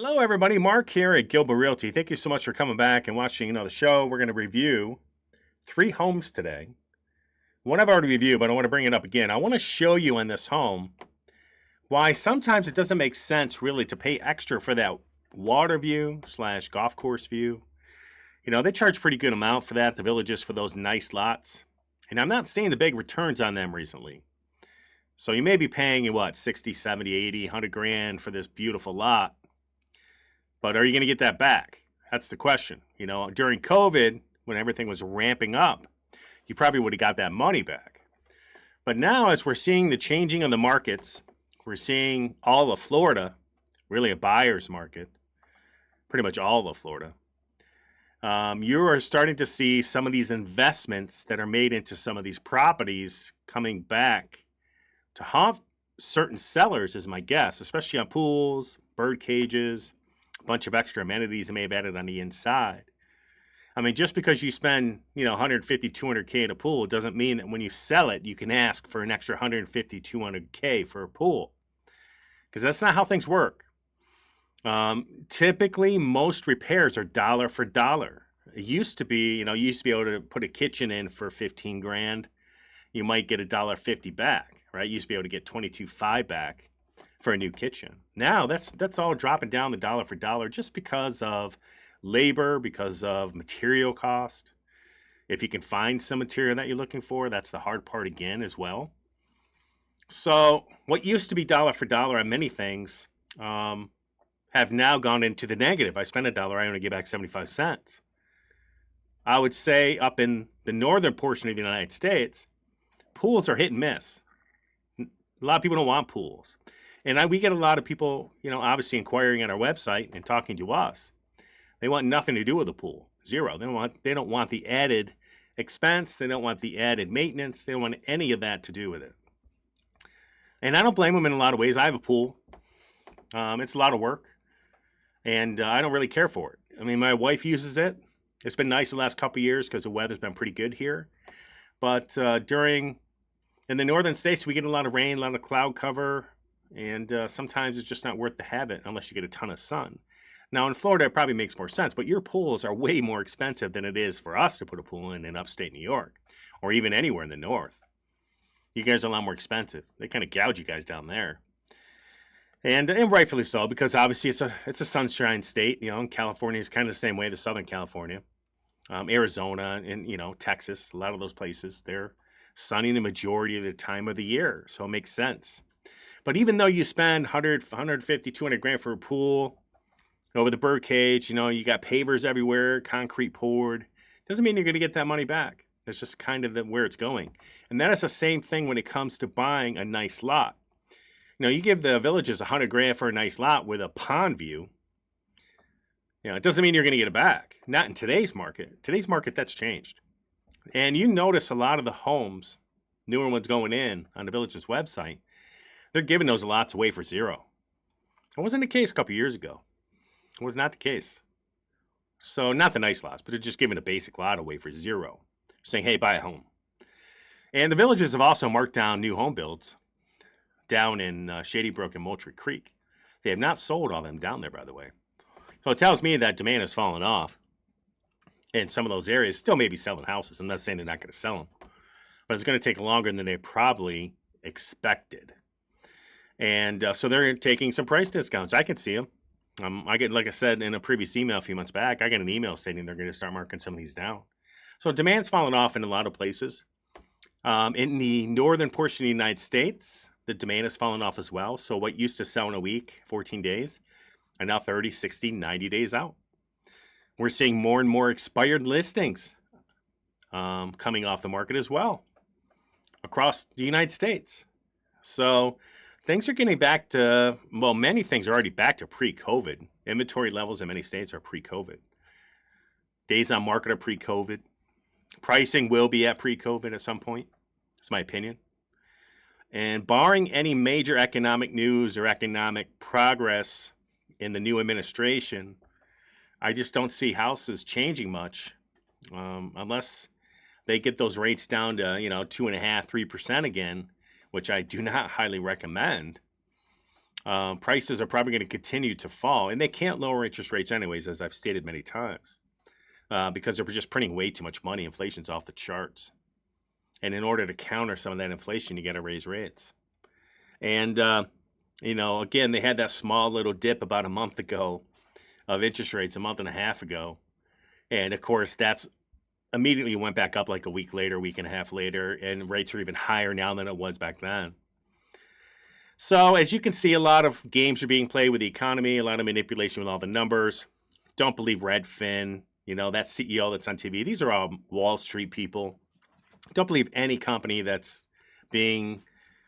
Hello, everybody. Mark here at Gilbo Realty. Thank you so much for coming back and watching the show. We're going to review 3 homes today. One I've already reviewed, but I want to bring it up again. I want to show you in this home why sometimes it doesn't make sense really to pay extra for that water view slash golf course view. They charge pretty good amount for that, the villages, for those nice lots. And I'm not seeing the big returns on them recently. So you may be paying, 60, 70, 80, 100 grand for this beautiful lot. But are you going to get that back? That's the question. During COVID, when everything was ramping up, you probably would have got that money back. But now, as we're seeing the changing of the markets, we're seeing all of Florida, really a buyer's market, pretty much all of Florida. You are starting to see some of these investments that are made into some of these properties coming back to haunt certain sellers, is my guess, especially on pools, bird cages, a bunch of extra amenities they may have added on the inside. I mean, just because you spend, 150, 200K in a pool doesn't mean that when you sell it, you can ask for an extra 150, 200K for a pool. Because that's not how things work. Typically, most repairs are dollar for dollar. It used to be, you used to be able to put a kitchen in for 15 grand. You might get $1.50 back, right? You used to be able to get 22.5 back for a new kitchen. Now that's all dropping down the dollar for dollar just because of labor, because of material cost. If you can find some material that you're looking for, that's the hard part again as well. So what used to be dollar for dollar on many things have now gone into the negative. I spend $1, I only get back 75 cents. I would say up in the northern portion of the United States, pools are hit and miss. A lot of people don't want pools. And we get a lot of people, obviously inquiring on our website and talking to us. They want nothing to do with the pool. Zero. They don't want the added expense. They don't want the added maintenance. They don't want any of that to do with it. And I don't blame them in a lot of ways. I have a pool. It's a lot of work. And I don't really care for it. I mean, my wife uses it. It's been nice the last couple of years because the weather's been pretty good here. But in the northern states, we get a lot of rain, a lot of cloud cover. And sometimes it's just not worth the habit unless you get a ton of sun. Now, in Florida, it probably makes more sense, but your pools are way more expensive than it is for us to put a pool in upstate New York or even anywhere in the north. You guys are a lot more expensive. They kind of gouge you guys down there. And rightfully so, because obviously it's a sunshine state. And California is kind of the same way, the Southern California. Arizona and, Texas, a lot of those places, they're sunny the majority of the time of the year. So it makes sense. But even though you spend 100, 150, 200 grand for a pool, over the bird cage, you got pavers everywhere, concrete poured, doesn't mean you're going to get that money back. That's just kind of where it's going. And that is the same thing when it comes to buying a nice lot. You give the villages 100 grand for a nice lot with a pond view. It doesn't mean you're going to get it back. Not in today's market. Today's market, that's changed. And you notice a lot of the homes, newer ones going in on the village's website, they're giving those lots away for zero. It wasn't the case a couple years ago. It was not the case. So not the nice lots, but they're just giving a basic lot away for zero. Saying, hey, buy a home. And the villages have also marked down new home builds down in Shady Brook and Moultrie Creek. They have not sold all them down there, by the way. So it tells me that demand has fallen off in some of those areas. Still maybe selling houses. I'm not saying they're not going to sell them. But it's going to take longer than they probably expected. And so they're taking some price discounts. I can see them. Like I said in a previous email a few months back, I got an email stating they're going to start marking some of these down. So demand's fallen off in a lot of places. In the northern portion of the United States, the demand has fallen off as well. So what used to sell in a week, 14 days, are now 30, 60, 90 days out. We're seeing more and more expired listings coming off the market as well across the United States. So things are getting back to, many things are already back to pre-COVID. Inventory levels in many states are pre-COVID. Days on market are pre-COVID. Pricing will be at pre-COVID at some point. That's my opinion. And barring any major economic news or economic progress in the new administration, I just don't see houses changing much unless they get those rates down to, 2.5%, 3% again, which I do not highly recommend. Prices are probably going to continue to fall, and they can't lower interest rates anyways, as I've stated many times, because they're just printing way too much money. Inflation's off the charts. And in order to counter some of that inflation, you got to raise rates. And, again, they had that small little dip about a month ago of interest rates, a month and a half ago. And, of course, that's immediately went back up like a week later, week and a half later, and rates are even higher now than it was back then. So, as you can see, a lot of games are being played with the economy, a lot of manipulation with all the numbers. Don't believe Redfin, that CEO that's on TV. These are all Wall Street people. Don't believe any company that's being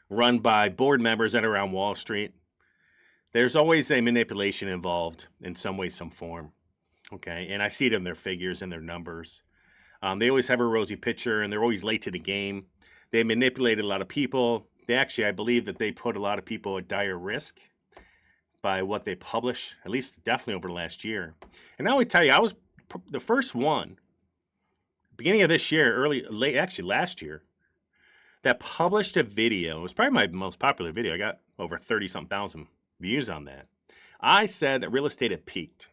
run by board members that are around Wall Street. There's always a manipulation involved in some way, some form. Okay, and I see it in their figures and their numbers. They always have a rosy picture, and they're always late to the game. They manipulated a lot of people. I believe that they put a lot of people at dire risk by what they publish, at least definitely over the last year. And I would tell you, I was the first one, beginning of this year, last year, that published a video. It was probably my most popular video. I got over 30-something thousand views on that. I said that real estate had peaked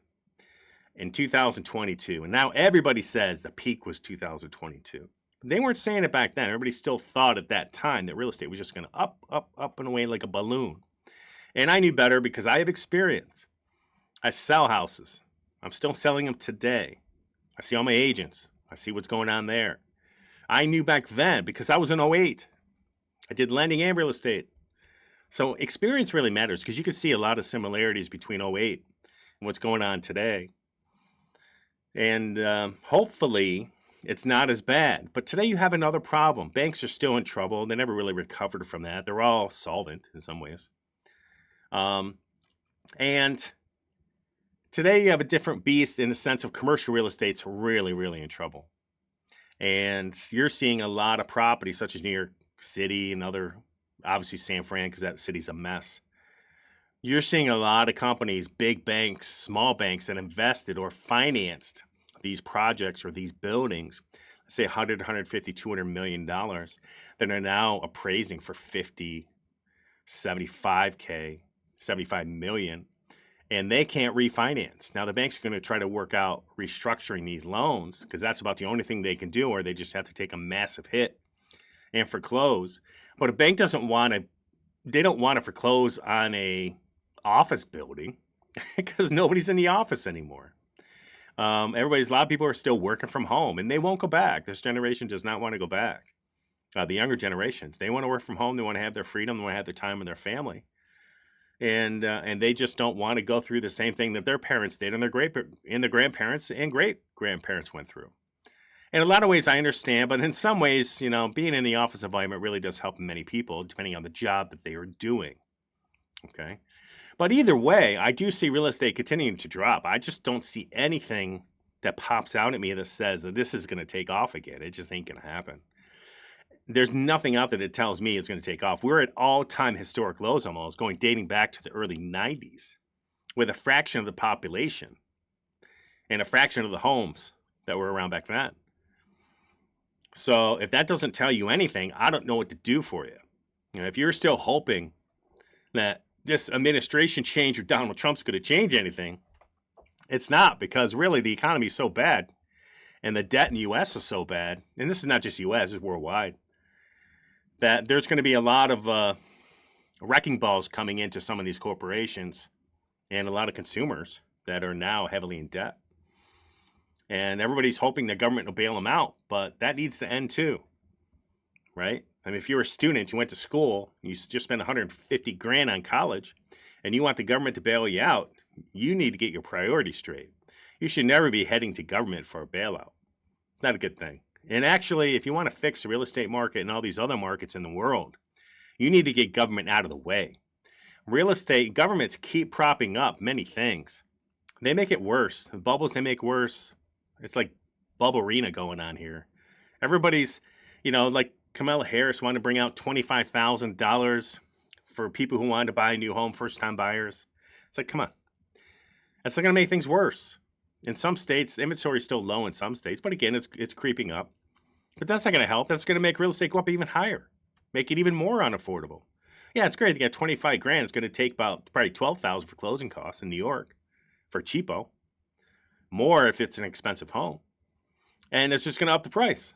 in 2022. And now everybody says the peak was 2022. They weren't saying it back then. Everybody still thought at that time that real estate was just going to up and away like a balloon. And I knew better because I have experience. I sell houses. I'm still selling them today. I see all my agents. I see what's going on there. I knew back then because I was in 08. I did lending and real estate. So experience really matters because you can see a lot of similarities between 08 and what's going on today. And hopefully it's not as bad. But today you have another problem. Banks are still in trouble. They never really recovered from that. They're all solvent in some ways. And today you have a different beast in the sense of commercial real estate's really, really in trouble. And you're seeing a lot of properties such as New York City and other, obviously San Fran, because that city's a mess. You're seeing a lot of companies, big banks, small banks that invested or financed these projects or these buildings, let's say 100, 150, $200 million, that are now appraising for 50, 75K, 75 million, and they can't refinance. Now the banks are going to try to work out restructuring these loans because that's about the only thing they can do, or they just have to take a massive hit and foreclose. But a bank doesn't want to, they don't want to foreclose on a office building because nobody's in the office anymore. A lot of people are still working from home and they won't go back. This generation does not want to go back. The younger generations, they want to work from home. They want to have their freedom. They want to have their time with their family. And they just don't want to go through the same thing that their parents did and their grandparents and great-grandparents went through. In a lot of ways, I understand, but in some ways, being in the office environment really does help many people, depending on the job that they are doing. Okay? But either way, I do see real estate continuing to drop. I just don't see anything that pops out at me that says that this is going to take off again. It just ain't going to happen. There's nothing out there that tells me it's going to take off. We're at all-time historic lows almost, dating back to the early 90s, with a fraction of the population and a fraction of the homes that were around back then. So if that doesn't tell you anything, I don't know what to do for you. If you're still hoping that this administration change or Donald Trump's going to change anything, it's not, because really the economy is so bad and the debt in the U.S. is so bad, and this is not just U.S., it's worldwide, that there's going to be a lot of wrecking balls coming into some of these corporations and a lot of consumers that are now heavily in debt. And everybody's hoping the government will bail them out, but that needs to end too, right? I mean, if you're a student, you went to school, you just spent 150 grand on college, and you want the government to bail you out, you need to get your priorities straight. You should never be heading to government for a bailout. Not a good thing. And actually, if you want to fix the real estate market and all these other markets in the world, you need to get government out of the way. Real estate, governments keep propping up many things. They make it worse. The bubbles they make worse. It's like bubble arena going on here. Everybody's, like Kamala Harris wanted to bring out $25,000 for people who wanted to buy a new home, first-time buyers. It's like, come on. That's not going to make things worse. In some states, the inventory is still low in some states, but again, it's creeping up. But that's not going to help. That's going to make real estate go up even higher, make it even more unaffordable. Yeah, it's great. They got 25 grand. It's going to take about probably 12,000 for closing costs in New York for cheapo. More if it's an expensive home. And it's just going to up the price.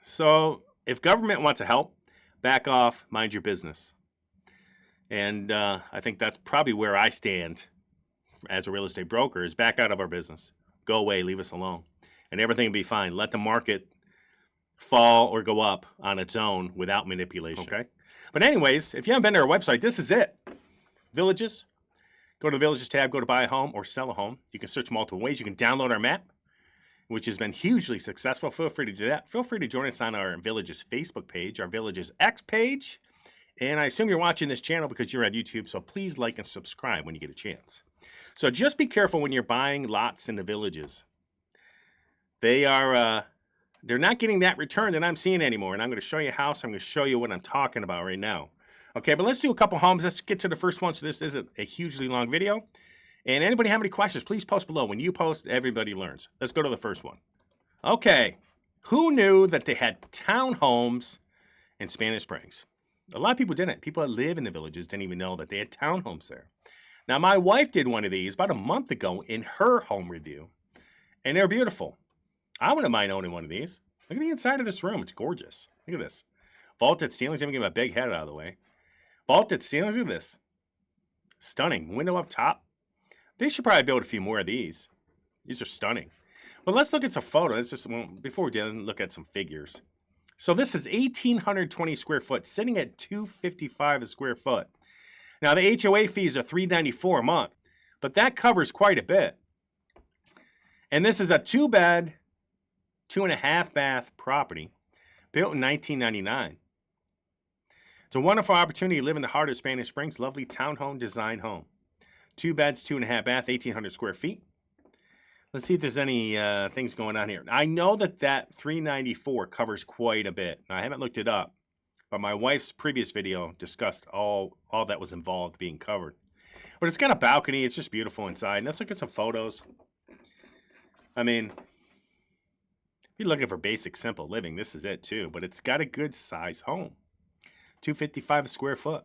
So if government wants to help, back off, mind your business. And I think that's probably where I stand as a real estate broker is back out of our business. Go away, leave us alone. And everything will be fine. Let the market fall or go up on its own without manipulation. Okay. But anyways, if you haven't been to our website, this is it. Villages. Go to the Villages tab, go to buy a home or sell a home. You can search multiple ways. You can download our map, which has been hugely successful. Feel free to do that. Feel free to join us on our Villages Facebook page, our Villages X page. And I assume you're watching this channel because you're on YouTube, so please like and subscribe when you get a chance. So just be careful when you're buying lots in the Villages. They're not getting that return that I'm seeing anymore. And I'm going to show you a house. I'm going to show you what I'm talking about right now. Okay, but let's do a couple homes. Let's get to the first one. So this isn't a hugely long video. And anybody have any questions, please post below. When you post, everybody learns. Let's go to the first one. Okay, who knew that they had townhomes in Spanish Springs? A lot of people didn't. People that live in the Villages didn't even know that they had townhomes there. Now, my wife did one of these about a month ago in her home review. And they're beautiful. I wouldn't mind owning one of these. Look at the inside of this room. It's gorgeous. Look at this. Vaulted ceilings. Let me get my big head out of the way. Vaulted ceilings. Look at this. Stunning. Window up top. They should probably build a few more of these. These are stunning. But let's look at some photos. Before we do, look at some figures. So this is 1,820 square foot, sitting at $255 a square foot. Now the HOA fees are $394 a month, but that covers quite a bit. And this is a 2-bed, 2.5 bath property built in 1999. It's a wonderful opportunity to live in the heart of Spanish Springs. Lovely townhome design home. 2 beds, 2.5 bath, 1,800 square feet. Let's see if there's any things going on here. I know that $394 covers quite a bit. Now, I haven't looked it up, but my wife's previous video discussed all that was involved being covered. But it's got a balcony. It's just beautiful inside. Let's look at some photos. I mean, if you're looking for basic, simple living, this is it too. But it's got a good size home. $255 a square foot.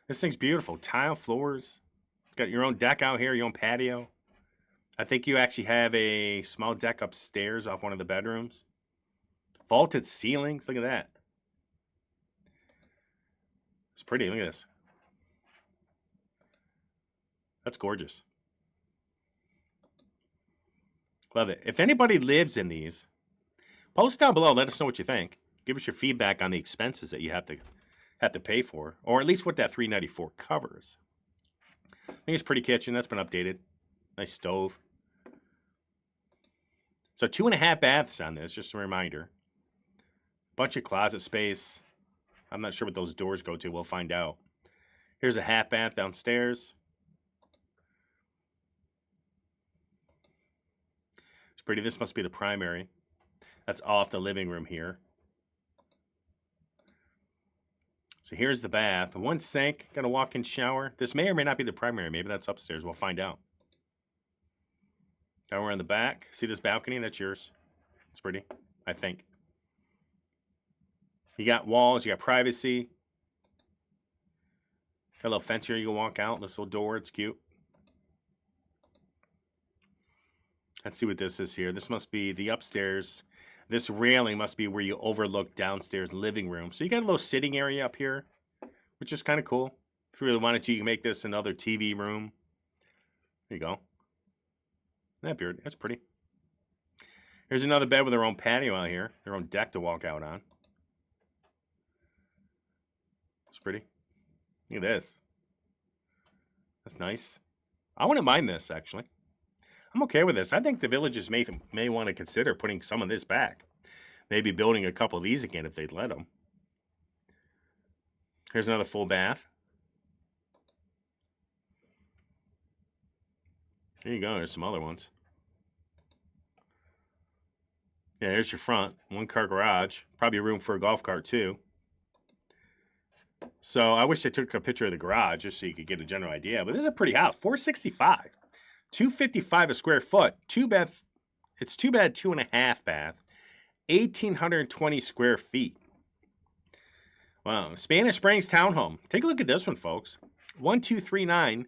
This thing's beautiful. Tile floors. It's got your own deck out here, your own patio. I think you actually have a small deck upstairs off one of the bedrooms. Vaulted ceilings. Look at that. It's pretty. Look at this. That's gorgeous. Love it. If anybody lives in these, post down below. Let us know what you think. Give us your feedback on the expenses that you have to pay for, or at least what that $394 covers. I think it's pretty kitchen. That's been updated. Nice stove. So 2.5 baths on this, just a reminder. Bunch of closet space. I'm not sure what those doors go to. We'll find out. Here's a half bath downstairs. It's pretty. This must be the primary. That's off the living room here. So here's the bath. One sink. Got a walk-in shower. This may or may not be the primary. Maybe that's upstairs. We'll find out. Now we're in the back. See this balcony? That's yours. It's pretty, I think. You got walls. You got privacy. Got a little fence here. You can walk out. This little door. It's cute. Let's see what this is here. This must be the upstairs. This railing must be where you overlook downstairs living room. So you got a little sitting area up here, which is kind of cool. If you really wanted to, you can make this another TV room. There you go. That beard, that's pretty. Here's another bed with their own patio out here. Their own deck to walk out on. It's pretty. Look at this. That's nice. I wouldn't mind this, actually. I'm okay with this. I think the Villages may want to consider putting some of this back. Maybe building a couple of these again if they'd let them. Here's another full bath. There you go. There's some other ones. Yeah, here's your front. 1-car garage. Probably room for a golf cart, too. So I wish I took a picture of the garage just so you could get a general idea. But this is a pretty house. $465. $255 a square foot. It's 2-bed, 2.5 bath. 1,820 square feet. Wow. Spanish Springs Townhome. Take a look at this one, folks. 1239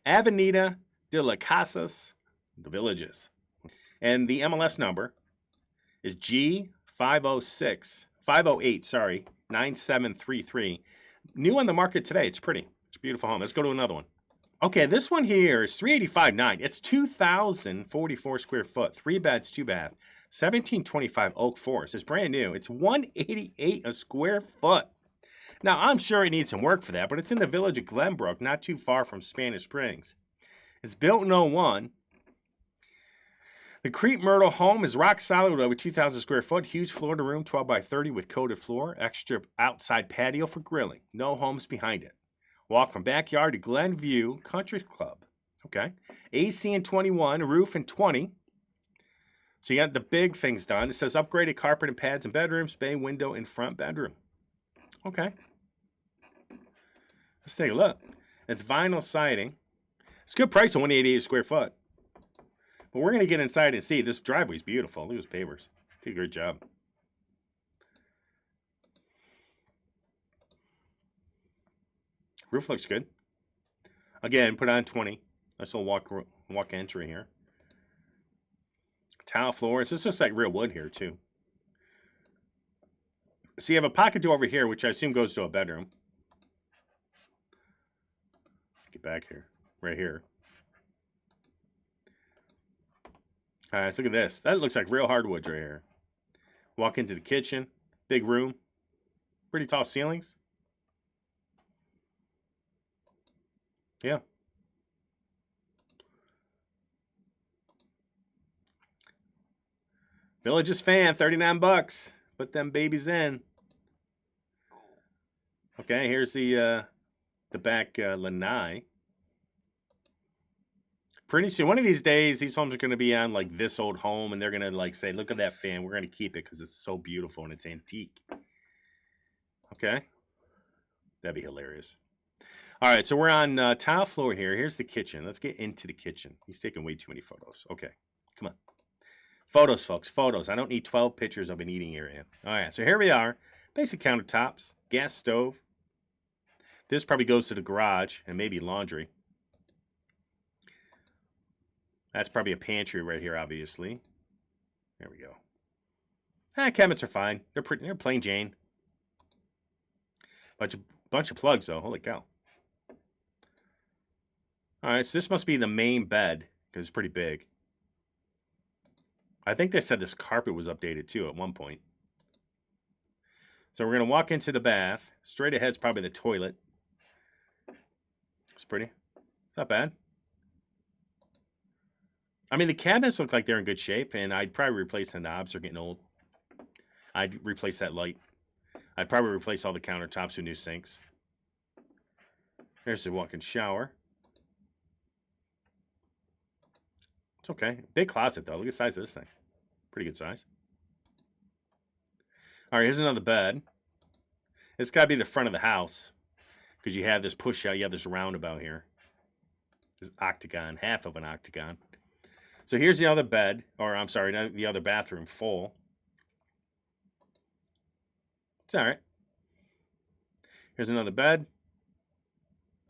Avenida de las Casas, the Villages. And the MLS number is G508, 9733. New on the market today. It's pretty. It's a beautiful home. Let's go to another one. Okay, this one here is 385.9. It's 2,044 square foot, 3 beds, 2 bath, 1725 Oak Forest. It's brand new. It's 188 a square foot. Now, I'm sure it needs some work for that, but it's in the village of Glenbrook, not too far from Spanish Springs. It's built in '01. The Crete Myrtle home is rock solid with over 2,000 square foot, huge Florida room, 12 by 30 with coated floor, extra outside patio for grilling. No homes behind it. Walk from backyard to Glenview Country Club. Okay. AC in 21, roof in 20. So you got the big things done. It says upgraded carpet and pads in bedrooms, bay window in front bedroom. Okay. Let's take a look. It's vinyl siding. It's a good price on 188 a square foot. But we're going to get inside and see. This driveway's beautiful. Look at those pavers. Did a great job. Roof looks good. Again, put on 20. Nice little walk entry here. Tile floors. This looks like real wood here, too. So you have a pocket door over here, which I assume goes to a bedroom. Get back here. Right here. All right, let's look at this. That looks like real hardwood right here. Walk into the kitchen. Big room. Pretty tall ceilings. Yeah. Villages fan, 39 bucks. Put them babies in. Okay, here's the back lanai. Pretty soon, one of these days, these homes are going to be on like this old home, and they're going to like say, look at that fan. We're going to keep it because it's so beautiful and it's antique. Okay. That'd be hilarious. All right, so we're on tile floor here. Here's the kitchen. Let's get into the kitchen. He's taking way too many photos. Okay, come on. Photos, folks, photos. I don't need 12 pictures of an eating area. All right, so here we are. Basic countertops, gas stove. This probably goes to the garage and maybe laundry. That's probably a pantry right here, obviously. There we go. Cabinets are fine. They're plain Jane. Bunch of plugs, though. Holy cow. All right, so this must be the main bed because it's pretty big. I think they said this carpet was updated, too, at one point. So we're going to walk into the bath. Straight ahead's probably the toilet. It's pretty. It's not bad. I mean, the cabinets look like they're in good shape, and I'd probably replace the knobs. They're getting old. I'd replace that light. I'd probably replace all the countertops with new sinks. There's the walk-in shower. It's okay. Big closet, though. Look at the size of this thing. Pretty good size. All right, here's another bed. It's got to be the front of the house because you have this push-out. You have this roundabout here. This octagon, half of an octagon. So here's the other bed, or I'm sorry, the other bathroom full. It's all right. Here's another bed.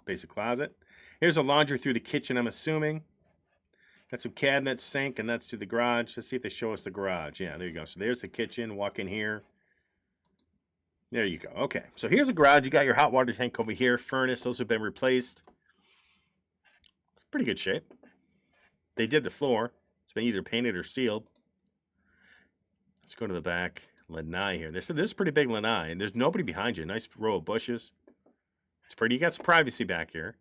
Basic closet. Here's a laundry through the kitchen, I'm assuming. Got some cabinets, sink, and that's to the garage. Let's see if they show us the garage. Yeah, there you go. So there's the kitchen. Walk in here. There you go. Okay, so here's the garage. You got your hot water tank over here. Furnace, those have been replaced. It's pretty good shape. They did the floor. It's been either painted or sealed. Let's go to the back. Lanai here. This is pretty big lanai, and there's nobody behind you. Nice row of bushes. It's pretty. You got some privacy back here.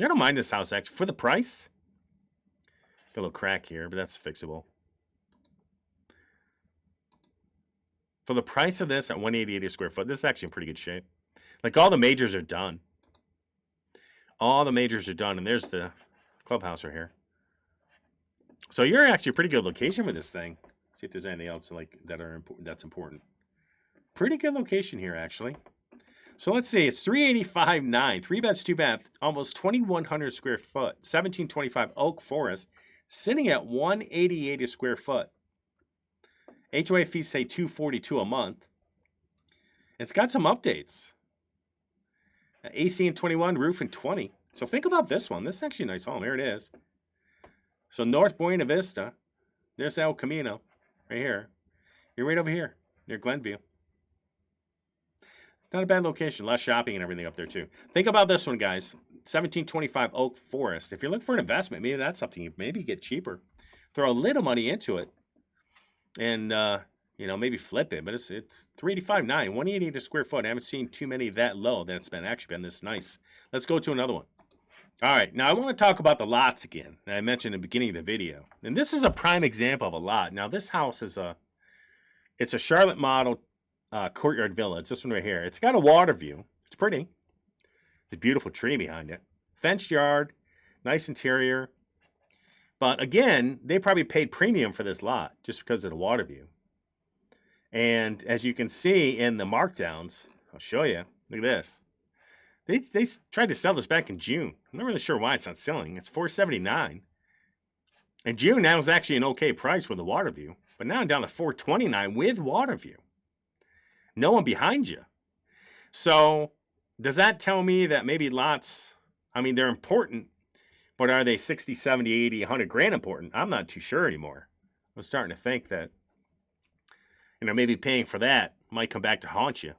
I don't mind this house, actually. For the price, got a little crack here, but that's fixable. For the price of this at 188 a square foot, this is actually in pretty good shape. Like, all the majors are done. All the majors are done, and there's the clubhouse right here. So you're actually a pretty good location for this thing. See if there's anything else like that's important. Pretty good location here, actually. So let's see. It's 385.9, 3 beds, 2 bath, almost 2,100 square foot, 1725 Oak Forest, sitting at 188 a square foot. HOA fees say $242 a month. It's got some updates. AC in 21, roof in 20. So think about this one. This is actually a nice home. Here it is. So North Buena Vista. There's El Camino right here. You're right over here near Glenview. Not a bad location. Less shopping and everything up there too. Think about this one, guys. 1725 Oak Forest. If you're looking for an investment, maybe that's something you maybe get cheaper. Throw a little money into it, and maybe flip it. But it's $385.9, $188 a square foot. I haven't seen too many that low that's actually been this nice. Let's go to another one. All right, now I want to talk about the lots again. I mentioned in the beginning of the video, and this is a prime example of a lot. Now this house is it's a Charlotte model courtyard villa. It's this one right here. It's got a water view. It's pretty. There's a beautiful tree behind it. Fenced yard, nice interior. But again, they probably paid premium for this lot just because of the water view. And as you can see in the markdowns, I'll show you. Look at this. They tried to sell this back in June. I'm not really sure why it's not selling. It's $479. In June, that was actually an okay price with the water view. But now I'm down to $429 with water view. No one behind you. So does that tell me that maybe lots, I mean, they're important, but are they 60, 70, 80, 100 grand important? I'm not too sure anymore. I'm starting to think that, maybe paying for that might come back to haunt you.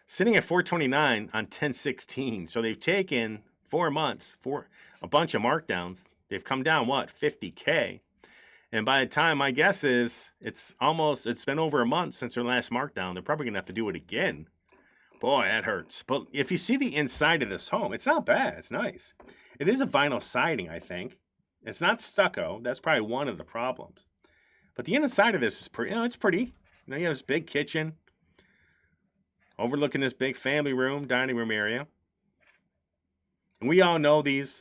Sitting at $429 on 1016. So they've taken 4 months for a bunch of markdowns. They've come down, $50K. And by the time, my guess is, it's been over a month since their last markdown. They're probably going to have to do it again. Boy, that hurts. But if you see the inside of this home, it's not bad. It's nice. It is a vinyl siding, I think. It's not stucco. That's probably one of the problems. But the inside of this is pretty, it's pretty. You have this big kitchen overlooking this big family room, dining room area. And we all know these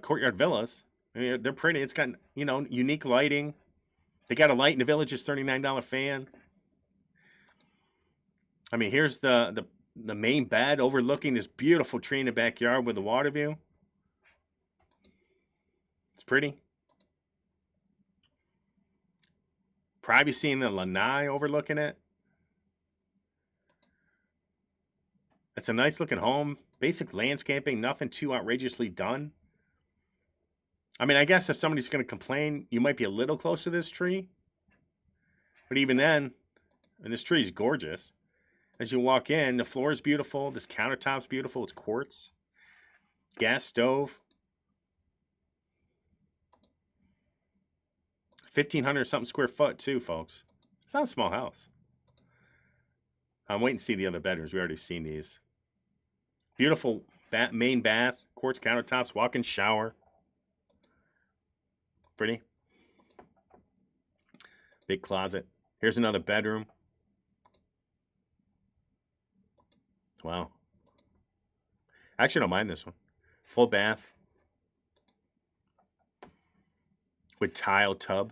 courtyard villas. I mean, they're pretty. It's got, unique lighting. They got a Light in the Village's $39 fan. I mean, here's the main bed overlooking this beautiful tree in the backyard with the water view. It's pretty. Privacy in the lanai overlooking it. It's a nice looking home. Basic landscaping, nothing too outrageously done. I mean, I guess if somebody's going to complain, you might be a little close to this tree. But even then, and this tree is gorgeous. As you walk in, the floor is beautiful. This countertop's beautiful. It's quartz. Gas stove. 1,500 something square foot too, folks. It's not a small house. I'm waiting to see the other bedrooms. We already seen these. Beautiful main bath, quartz countertops, walk-in shower. Pretty. Big closet. Here's another bedroom. Wow. Actually, I don't mind this one. Full bath. With tile tub.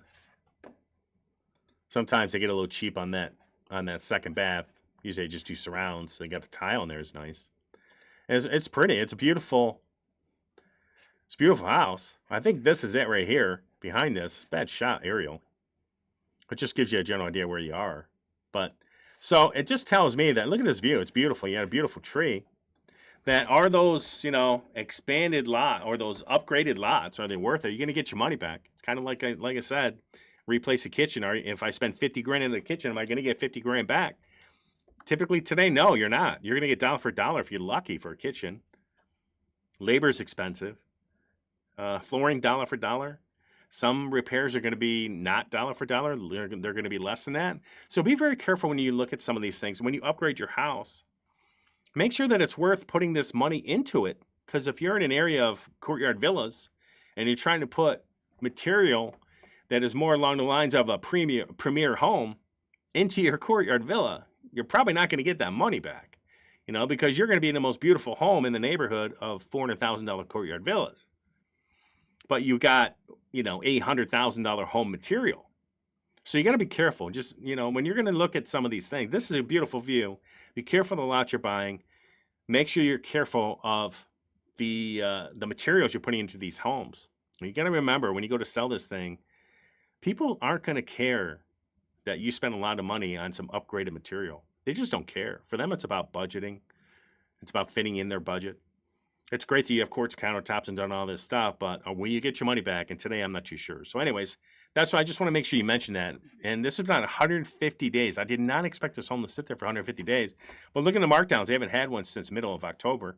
Sometimes they get a little cheap on that second bath. Usually they just do surrounds. They got the tile in there. It's nice. It's pretty. It's a beautiful house. I think this is it right here. Behind this. Bad shot, aerial. It just gives you a general idea where you are. But so it just tells me that, look at this view. It's beautiful. You got a beautiful tree. That are those, expanded lot or those upgraded lots, are they worth it? Are you going to get your money back? It's kind of like I said, replace a kitchen. If I spend 50 grand in the kitchen, am I going to get 50 grand back? Typically today, no, you're not. You're going to get dollar for dollar if you're lucky for a kitchen. Labor's expensive. Flooring, dollar for dollar. Some repairs are going to be not dollar for dollar. They're going to be less than that. So be very careful when you look at some of these things. When you upgrade your house, make sure that it's worth putting this money into it. Because if you're in an area of courtyard villas and you're trying to put material that is more along the lines of a premier home into your courtyard villa, you're probably not going to get that money back. Because you're going to be in the most beautiful home in the neighborhood of $400,000 courtyard villas. But you got, $800,000 home material. So you got to be careful. Just, when you're going to look at some of these things, this is a beautiful view. Be careful of the lot you're buying. Make sure you're careful of the materials you're putting into these homes. You got to remember, when you go to sell this thing, People aren't going to care that you spend a lot of money on some upgraded material. They just don't care. For them, it's about budgeting. It's about fitting in their budget. It's great that you have quartz countertops and done all this stuff, but will you get your money back? And today, I'm not too sure. So anyways, that's why I just want to make sure you mention that. And this is about 150 days. I did not expect this home to sit there for 150 days. But look at the markdowns. They haven't had one since middle of October.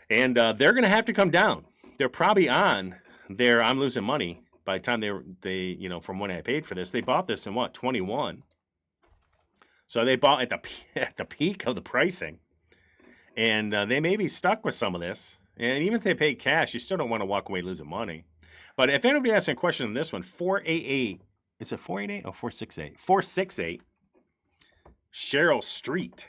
And they're going to have to come down. They're probably on their I'm losing money by the time they from when I paid for this. They bought this in what, 21. So they bought at the peak of the pricing. And they may be stuck with some of this. And even if they pay cash, you still don't want to walk away losing money. But if anybody asks a question on this one, 488, is it 488 or 468? 468 Cheryl Street.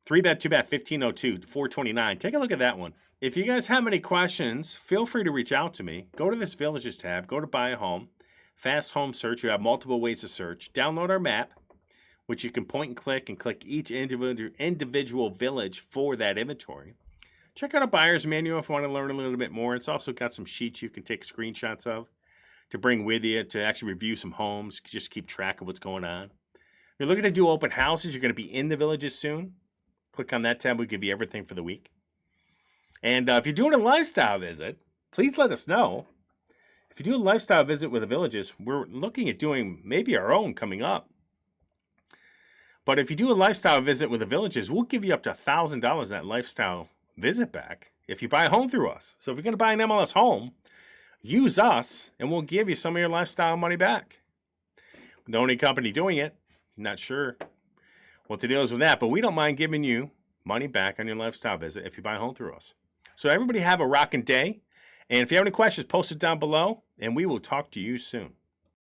3-bed, 2-bath, 1502, 429. Take a look at that one. If you guys have any questions, feel free to reach out to me. Go to this Villages tab. Go to Buy a Home. Fast Home Search. You have multiple ways to search. Download our map, which you can point and click each individual village for that inventory. Check out a buyer's manual if you want to learn a little bit more. It's also got some sheets you can take screenshots of to bring with you to actually review some homes, just keep track of what's going on. If you're looking to do open houses, you're going to be in the villages soon. Click on that tab. We'll give you everything for the week. And if you're doing a lifestyle visit, please let us know. If you do a lifestyle visit with the villages, we're looking at doing maybe our own coming up. But if you do a lifestyle visit with the villages, we'll give you up to $1,000 that lifestyle visit back if you buy a home through us. So if you're going to buy an MLS home, use us and we'll give you some of your lifestyle money back. The only company doing it, not sure what the deal is with that, but we don't mind giving you money back on your lifestyle visit if you buy a home through us. So everybody have a rocking day. And if you have any questions, post it down below and we will talk to you soon.